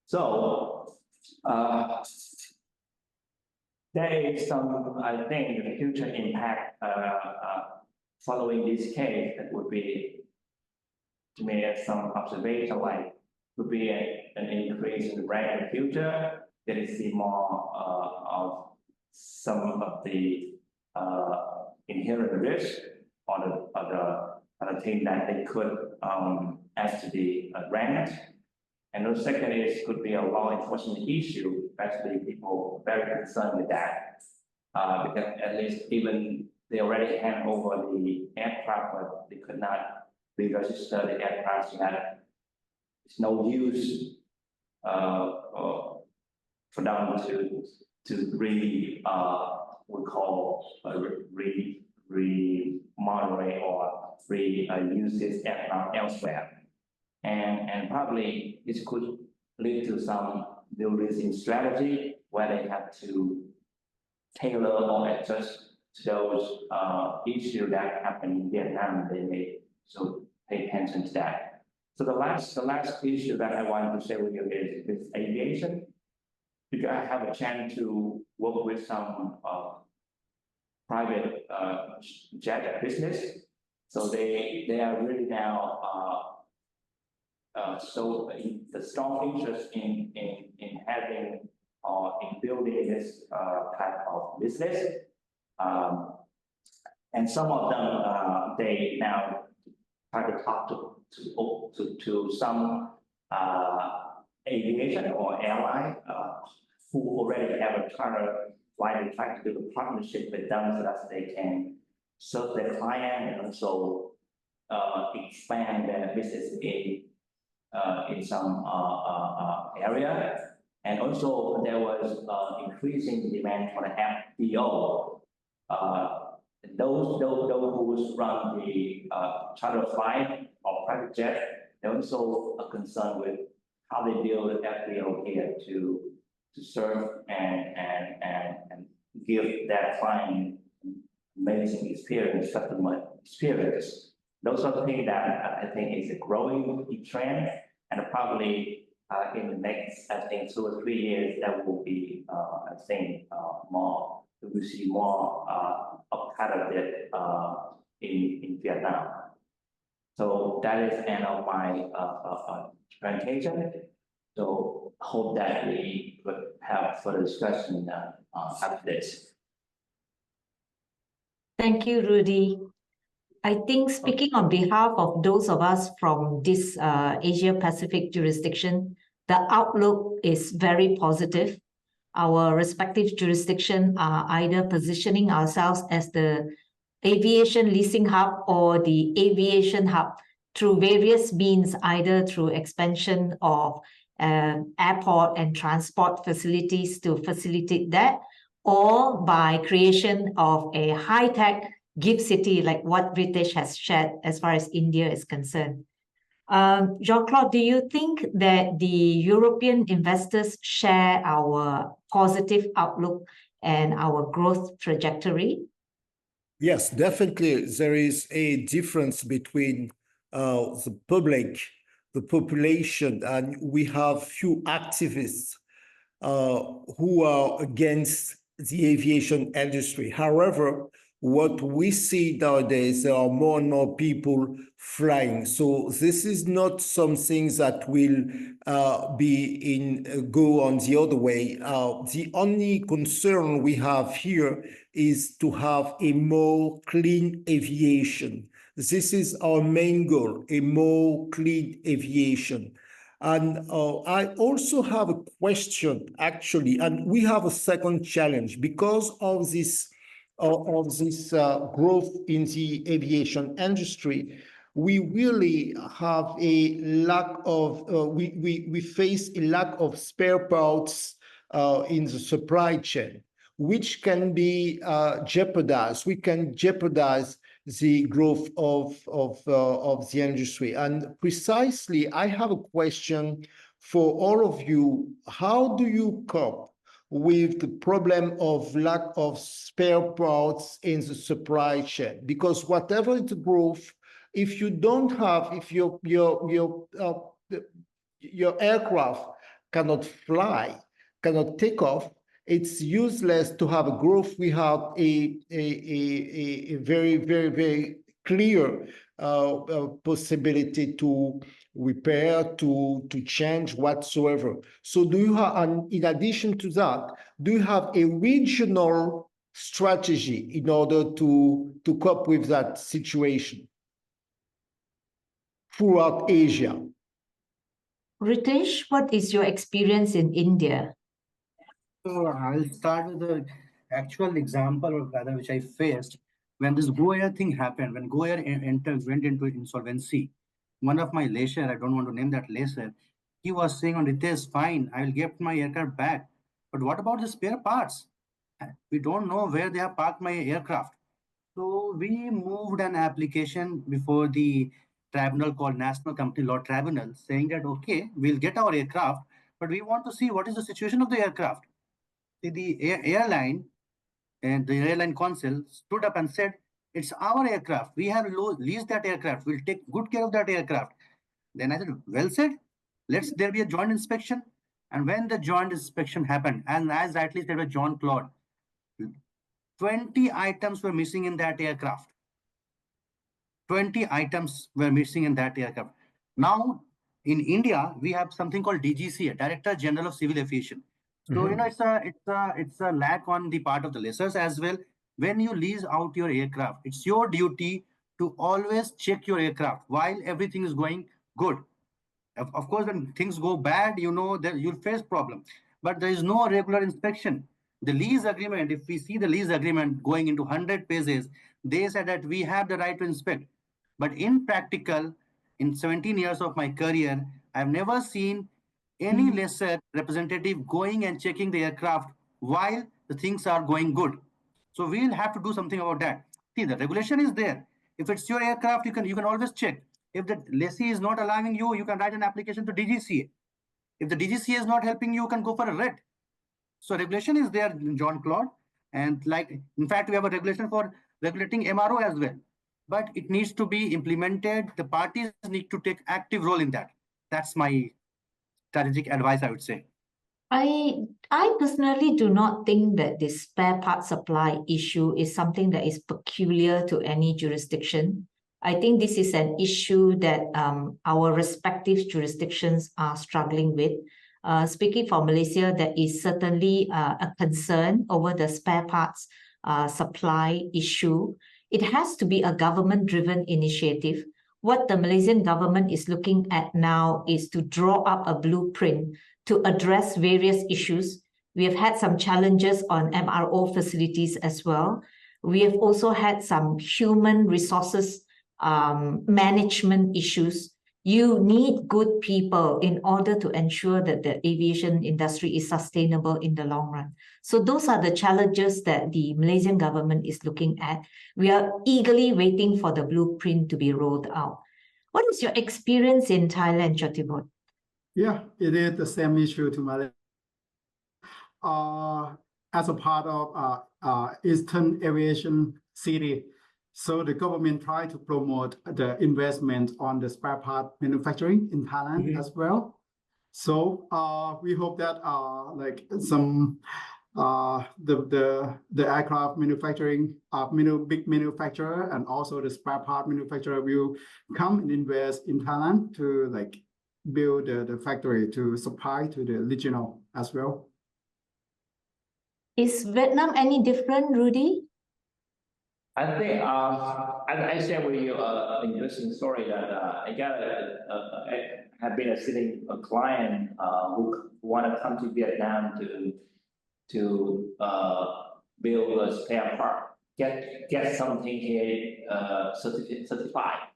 So there is some, I think, the future impact following this case that would be, to me, some observation like would be an increase in the rate in the future. There is see more of some of the inherent risk on the thing that they could add to the rent. And the second is could be a law enforcement issue, especially people very concerned with that. Because at least even they already hand over the aircraft, but they could not re-register the aircraft yet. It's no use for them to really we call re-moderate or use this aircraft elsewhere. And probably this could lead to some new leasing strategy where they have to tailor or adjust to those issues that happen in Vietnam. They may so pay attention to that. So the last issue that I want to share with you is aviation. Because I have a chance to work with some private jet business, so they are really now so the strong interest in having or in building this type of business, and some of them they now try to talk to some aviation or airline who already have a charter, why they try to do a partnership with them so that they can serve their client and also expand their business in some area. And also there was increasing demand for the FBO. Those who run the charter flight or private jet, they're also concerned with how they deal with FBO here to serve and give that client amazing experience, customer experience. Those are the things that I think is a growing trend, and probably in the next, I think, 2 or 3 years, that will be, I think, more. We will see more of kind of it in Vietnam. So that is end of my presentation. So hope that we would have further discussion after this. Thank you, Rudy. I think speaking on behalf of those of us from this Asia Pacific jurisdiction, the outlook is very positive. Our respective jurisdiction are either positioning ourselves as the aviation leasing hub or the aviation hub through various means, either through expansion of airport and transport facilities to facilitate that, or by creation of a high-tech gift city like what British has shared as far as India is concerned. Jean-Claude, do you think that the European investors share our positive outlook and our growth trajectory? Yes, definitely. There is a difference between the public, the population, and we have few activists who are against the aviation industry. However, what we see nowadays, there are more and more people flying. So this is not something that will go on the other way. The only concern we have here is to have a more clean aviation. This is our main goal, a more clean aviation. And I also have a question, actually, and we have a second challenge because of this growth in the aviation industry. We really have a lack of we face a lack of spare parts in the supply chain, which can be jeopardized. We can jeopardize the growth of the industry. And precisely, I have a question for all of you. How do you cope with the problem of lack of spare parts in the supply chain? Because whatever the growth, if you don't have, if your aircraft cannot fly, cannot take off, it's useless to have a growth. We have a very, very, very clear possibility to repair, to change whatsoever. So do you have, and in addition to that, do you have a regional strategy in order to cope with that situation throughout Asia? Ritesh, what is your experience in India? So I'll start with the actual example, or rather, which I faced when this Go Air thing happened. When Go Air went into insolvency, one of my lessor, I don't want to name that lessor, he was saying, "On Ritesh, fine, I will get my aircraft back. But what about the spare parts? We don't know where they have parked my aircraft." So we moved an application before the tribunal called National Company Law Tribunal, saying that, okay, we'll get our aircraft, but we want to see what is the situation of the aircraft. The airline and the airline council stood up and said, "It's our aircraft. We have leased that aircraft. We'll take good care of that aircraft." Then I said, "Well said. Let's there be a joint inspection." And when the joint inspection happened, and as rightly said by John Claude, 20 items were missing in that aircraft. 20 items were missing in that aircraft. Now, in India, we have something called DGCA, Director General of Civil Aviation. So, it's a lack on the part of the lessors as well. When you lease out your aircraft, it's your duty to always check your aircraft while everything is going good. Of course, when things go bad, that you'll face problem. But there is no regular inspection. The lease agreement, if we see the lease agreement going into 100 pages, they said that we have the right to inspect. But in practical, in 17 years of my career, I've never seen any lessor representative going and checking the aircraft while the things are going good. So we'll have to do something about that. See, the regulation is there. If it's your aircraft, you can always check. If the lessee is not allowing you, you can write an application to DGCA. If the DGCA is not helping you, you can go for a writ. So regulation is there, John Claude. And in fact, we have a regulation for regulating MRO as well. But it needs to be implemented. The parties need to take active role in that. That's my strategic advice, I would say. I personally do not think that this spare part supply issue is something that is peculiar to any jurisdiction. I think this is an issue that our respective jurisdictions are struggling with. speaking for Malaysia, there is certainly a concern over the spare parts supply issue. It has to be a government-driven initiative. What the Malaysian government is looking at now is to draw up a blueprint to address various issues. We have had some challenges on MRO facilities as well. We have also had some human resources management issues. You need good people in order to ensure that the aviation industry is sustainable in the long run. So those are the challenges that the Malaysian government is looking at. We are eagerly waiting for the blueprint to be rolled out. What is your experience in Thailand, Chotivoort? Yeah, it is the same issue to Malaysia. As a part of Eastern Aviation City, so the government tried to promote the investment on the spare part manufacturing in Thailand as well. So we hope that like some the aircraft manufacturing big manufacturer and also the spare part manufacturer will come and invest in Thailand to like build the factory to supply to the regional as well. Is Vietnam any different, Rudy? I think I share with you an interesting story that I have been sitting a client who want to come to Vietnam to build a spare part, get something here certified.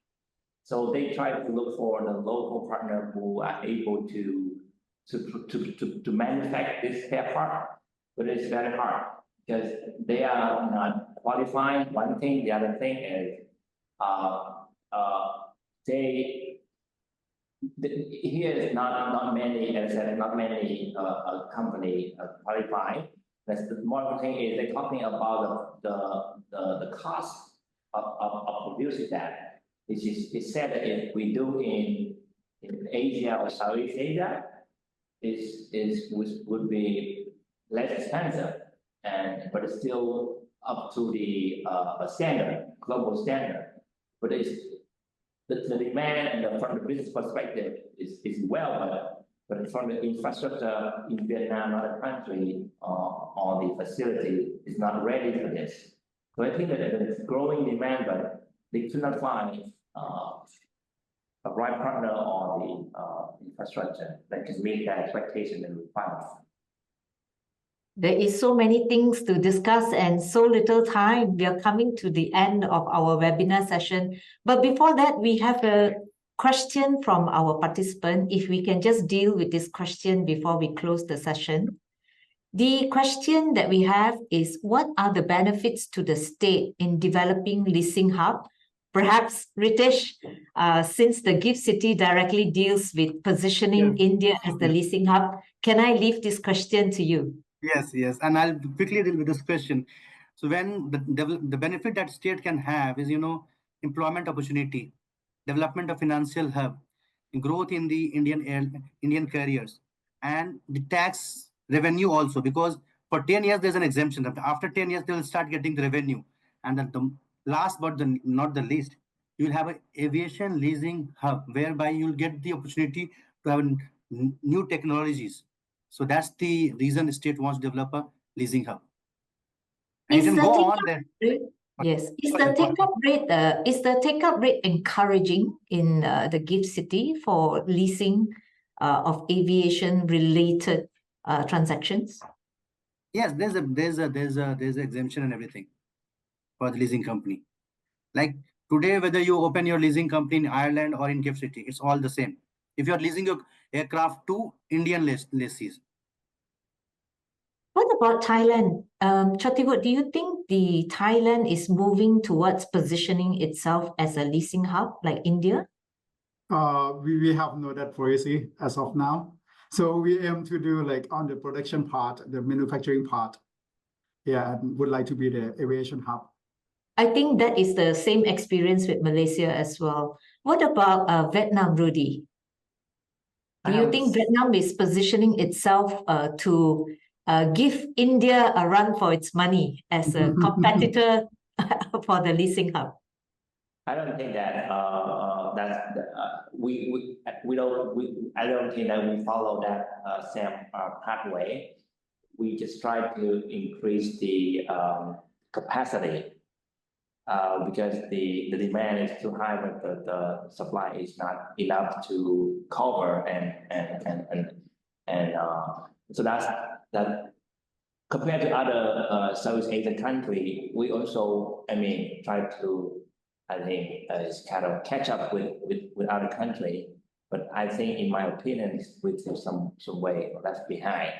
So they try to look for the local partner who are able to manufacture this spare part, but it's very hard because they are not qualifying. One thing, the other thing is here is not many, as I said, not many company qualify. That's the more thing is they're talking about the cost of producing that. It's said that if we do in Asia or Southeast Asia, would be less expensive, but it's still up to the standard, global standard. But it's the demand and from the business perspective is well, but from the infrastructure in Vietnam, other country, or the facility is not ready for this. So I think that it's growing demand, but they could not find a right partner on the infrastructure that can meet that expectation and requirements. There is so many things to discuss and so little time. We are coming to the end of our webinar session. But before that, we have a question from our participant. If we can just deal with this question before we close the session. The question that we have is, what are the benefits to the state in developing leasing hub? Perhaps, Ritesh, since the Gift City directly deals with positioning India as the leasing hub, can I leave this question to you? Yes, and I'll quickly deal with this question. So when the benefit that state can have is, employment opportunity, development of financial hub, growth in the Indian careers, and the tax revenue also, because for 10 years there's an exemption. After 10 years they will start getting the revenue, and then the last but not the least, you'll have an aviation leasing hub whereby you'll get the opportunity to have new technologies. So that's the reason the state wants to develop a leasing hub. And you can go on there. Yes. Is the take-up rate encouraging in the Gift City for leasing of aviation-related transactions? Yes, there's a exemption and everything for the leasing company. Like today, whether you open your leasing company in Ireland or in Gift City, it's all the same. If you're leasing your aircraft to Indian lessees. What about Thailand? Chotivoort, do you think the Thailand is moving towards positioning itself as a leasing hub like India? We have no that policy as of now. So we aim to do like on the production part, the manufacturing part. Yeah, and would like to be the aviation hub. I think that is the same experience with Malaysia as well. What about Vietnam, Rudy? Do you think Vietnam is positioning itself to give India a run for its money as a competitor for the leasing hub? I don't think that I don't think that we follow that same pathway. We just try to increase the capacity because the demand is too high, but the supply is not enough to cover and so that's that. Compared to other Southeast Asian country, we also, try to, kind of catch up with other country. But I think, in my opinion, we're still some way left behind,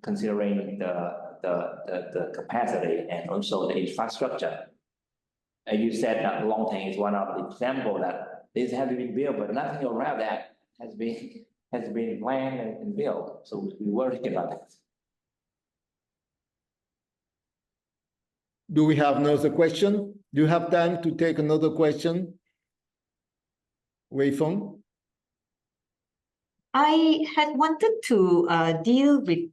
considering the capacity and also the infrastructure. You said that Long Thanh is one of the example that this has been built, but nothing around that has been planned and built. So we worry about it. Do we have another question? Do you have time to take another question? Wei Fong? I had wanted to deal with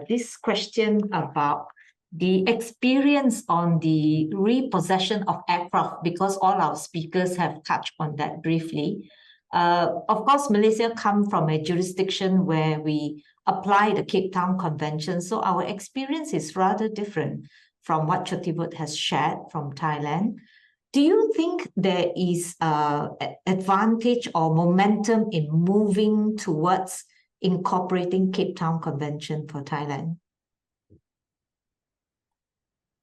this question about the experience on the repossession of aircraft, because all our speakers have touched on that briefly. Of course, Malaysia comes from a jurisdiction where we apply the Cape Town Convention, so our experience is rather different from what Chotiwood has shared from Thailand. Do you think there is advantage or momentum in moving towards incorporating Cape Town Convention for Thailand?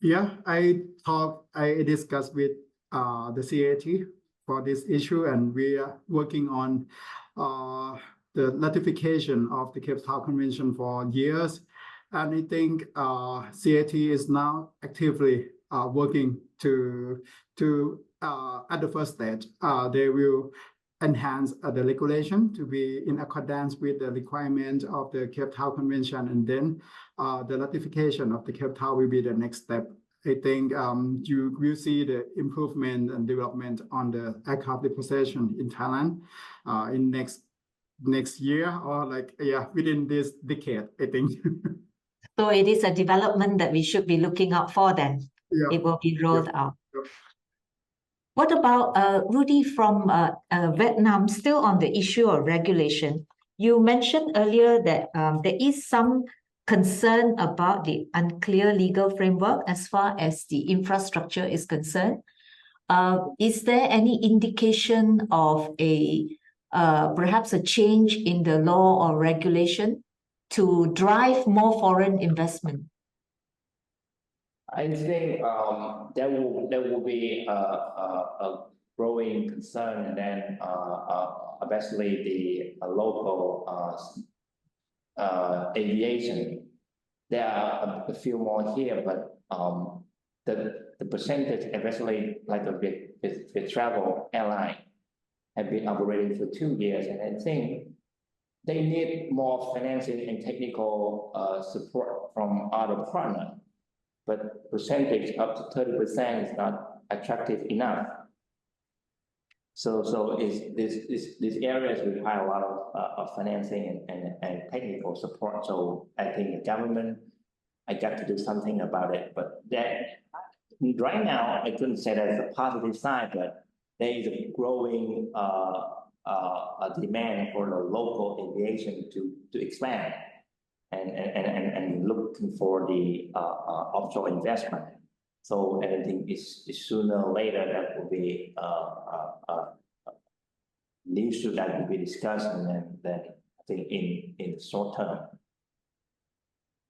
Yeah, I discussed with the CAT for this issue, and we are working on the ratification of the Cape Town Convention for years. And I think CAT is now actively working to at the first stage, they will enhance the regulation to be in accordance with the requirement of the Cape Town Convention, and then the ratification of the Cape Town will be the next step. I think you will see the improvement and development on the aircraft repossession in Thailand in next year, or within this decade, I think. So it is a development that we should be looking out for then. Yeah. It will be rolled out. Yeah. What about Rudy from Vietnam, still on the issue of regulation? You mentioned earlier that there is some concern about the unclear legal framework as far as the infrastructure is concerned. Is there any indication of perhaps a change in the law or regulation to drive more foreign investment? I think there will be a growing concern, and then especially the local aviation. There are a few more here, but the percentage, especially like the travel airline, have been operating for 2 years, and I think they need more financing and technical support from other partners. But percentage up to 30% is not attractive enough. So these areas require a lot of financing and technical support. So I think the government, I got to do something about it. But that right now, I couldn't say that it's a positive side, but there is a growing a demand for the local aviation to expand. And looking for the offshore investment. So I think is sooner or later that will be the issue that will be discussed, and then I think in the short term.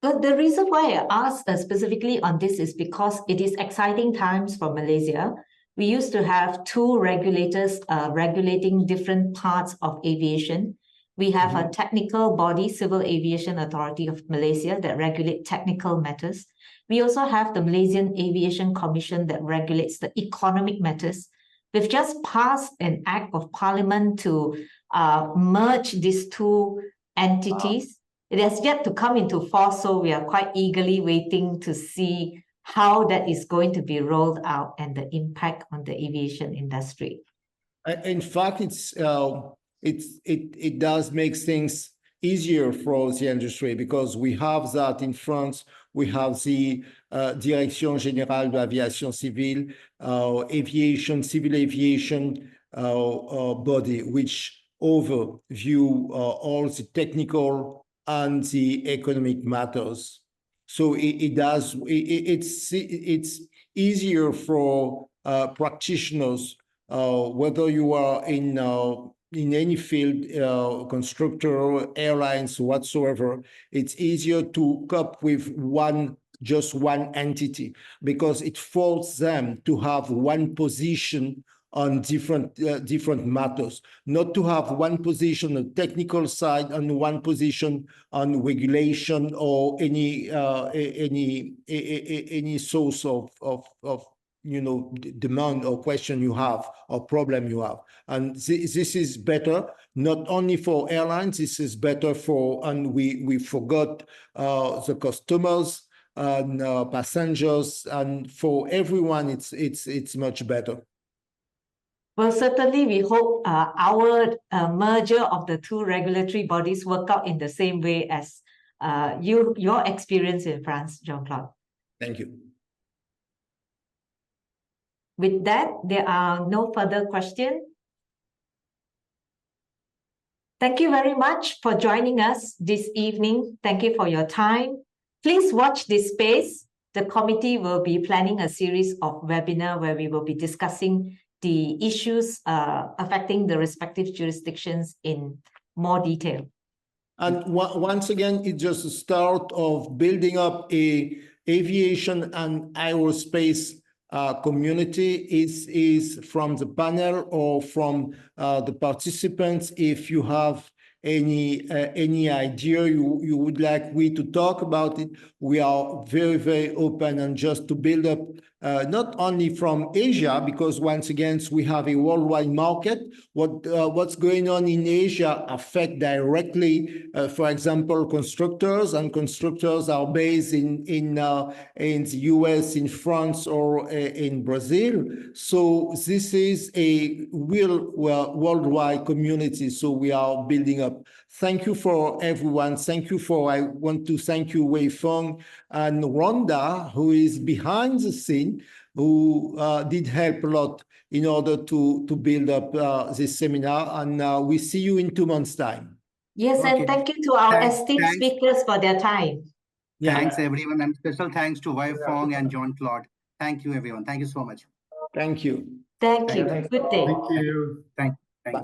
But the reason why I asked specifically on this is because it is exciting times for Malaysia. We used to have 2 regulators regulating different parts of aviation. We have a technical body, Civil Aviation Authority of Malaysia, that regulate technical matters. We also have the Malaysian Aviation Commission that regulates the economic matters. We've just passed an act of parliament to merge these 2 entities. It has yet to come into force, so we are quite eagerly waiting to see how that is going to be rolled out and the impact on the aviation industry. In fact, it does make things easier for the industry because we have that in France. We have the Direction Générale de l'Aviation Civile, civil aviation body, which overview all the technical and the economic matters. So it's easier for practitioners, whether you are in any field, constructor, airlines, whatsoever. It's easier to cope with just one entity because it forces them to have one position on different matters, not to have one position on the technical side and one position on regulation or any source of demand or question you have or problem you have. And this is better, not only for airlines, this is better for, and we forgot the customers and passengers, and for everyone, it's much better. Well, certainly we hope our merger of the two regulatory bodies work out in the same way as your experience in France, Jean-Claude. Thank you. With that, there are no further questions. Thank you very much for joining us this evening. Thank you for your time. Please watch this space. The committee will be planning a series of webinars where we will be discussing the issues affecting the respective jurisdictions in more detail. And once again, it's just a start of building up a aviation and aerospace community. Is from the panel or from the participants. If you have any idea you would like we to talk about it, we are very, very open, and just to build up not only from Asia, because once again we have a worldwide market. What's going on in Asia affect directly, for example, constructors, and constructors are based in the US, in France, or in Brazil. So this is a real worldwide community. So we are building up. Thank you for everyone. I want to thank you, Wei Feng and Rhonda, who is behind the scene, who did help a lot in order to build up this seminar. And we see you in 2 months' time. Yes, Okay. and thank you to our esteemed speakers for their time. Yeah. Thanks, everyone, and special thanks to Wei Feng and Jean-Claude. Thank you, everyone. Thank you so much. Thank you. Thank you. Good day. Thank you. Thank you. Bye.